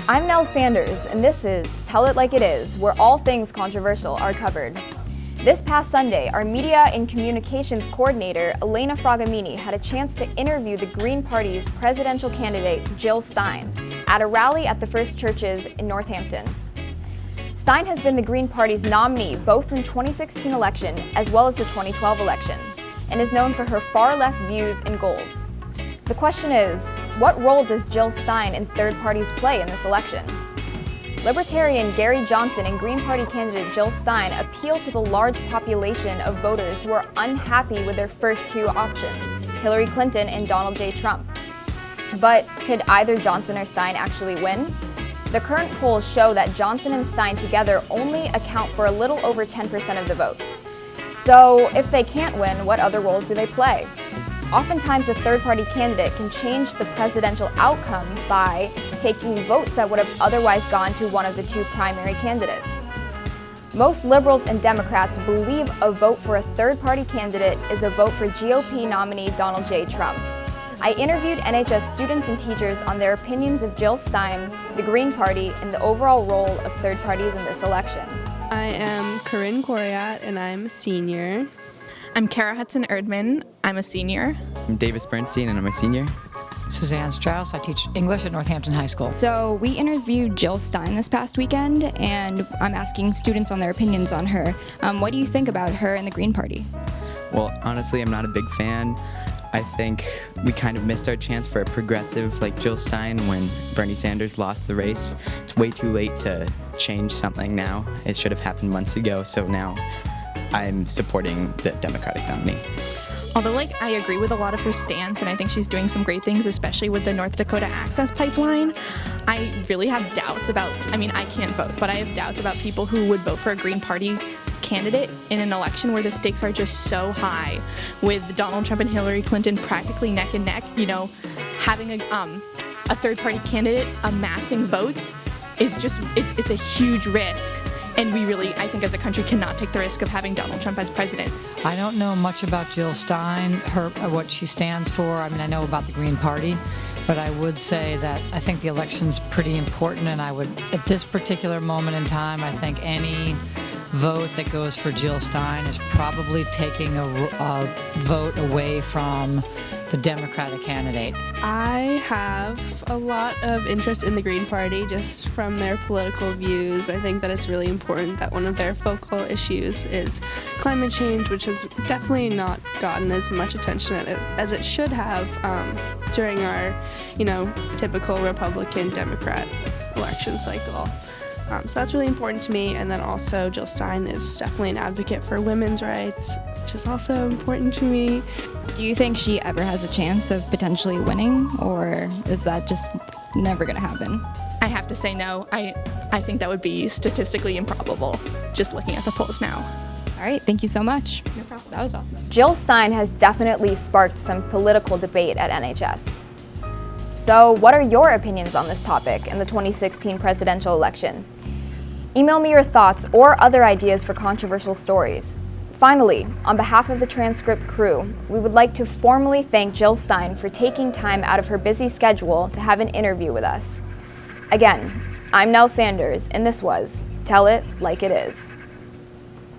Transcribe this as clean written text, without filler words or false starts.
I'm Nell Sanders, and this is Tell It Like It Is, where all things controversial are covered. This past Sunday, our Media and Communications Coordinator, Elena Fragamini, had a chance to interview the Green Party's presidential candidate, Jill Stein, at a rally at the First Churches in Northampton. Stein has been the Green Party's nominee both in the 2016 election as well as the 2012 election, and is known for her far-left views and goals. The question is, what role does Jill Stein and third parties play in this election? Libertarian Gary Johnson and Green Party candidate Jill Stein appeal to the large population of voters who are unhappy with their first two options, Hillary Clinton and Donald J. Trump. But could either Johnson or Stein actually win? The current polls show that Johnson and Stein together only account for a little over 10% of the votes. So if they can't win, what other roles do they play? Oftentimes, a third-party candidate can change the presidential outcome by taking votes that would have otherwise gone to one of the two primary candidates. Most liberals and Democrats believe a vote for a third-party candidate is a vote for GOP nominee Donald J. Trump. I interviewed NHS students and teachers on their opinions of Jill Stein, the Green Party, and the overall role of third parties in this election. I am Corinne Coriat, and I'm a senior. I'm Kara Hudson-Erdman. I'm a senior. I'm Davis Bernstein, and I'm a senior. Suzanne Strauss. I teach English at Northampton High School. So we interviewed Jill Stein this past weekend, and I'm asking students on their opinions on her. What do you think about her and the Green Party? Well, honestly, I'm not a big fan. I think we kind of missed our chance for a progressive like Jill Stein when Bernie Sanders lost the race. It's way too late to change something now. It should have happened months ago, so now I'm supporting the Democratic nominee. Although, I agree with a lot of her stance, and I think she's doing some great things, especially with the North Dakota Access Pipeline, I really have doubts about, I can't vote, but I have doubts about people who would vote for a Green Party candidate in an election where the stakes are just so high, with Donald Trump and Hillary Clinton practically neck and neck. Having a third-party candidate amassing votes is just, it's a huge risk. And we really, I think as a country, cannot take the risk of having Donald Trump as president. I don't know much about Jill Stein, what she stands for. I know about the Green Party, but I would say that I think the election's pretty important, and I would, at this particular moment in time, I think any vote that goes for Jill Stein is probably taking a vote away from the Democratic candidate. I have a lot of interest in the Green Party just from their political views. I think that it's really important that one of their focal issues is climate change, which has definitely not gotten as much attention as it should have during our, typical Republican-Democrat election cycle. So that's really important to me. And then also Jill Stein is definitely an advocate for women's rights, which is also important to me. Do you think she ever has a chance of potentially winning, or is that just never going to happen? I have to say no. I think that would be statistically improbable, just looking at the polls now. All right, thank you so much. No problem. That was awesome. Jill Stein has definitely sparked some political debate at NHS. So what are your opinions on this topic in the 2016 presidential election? Email me your thoughts or other ideas for controversial stories. Finally, on behalf of the Transcript crew, we would like to formally thank Jill Stein for taking time out of her busy schedule to have an interview with us. Again, I'm Nell Sanders, and this was Tell It Like It Is.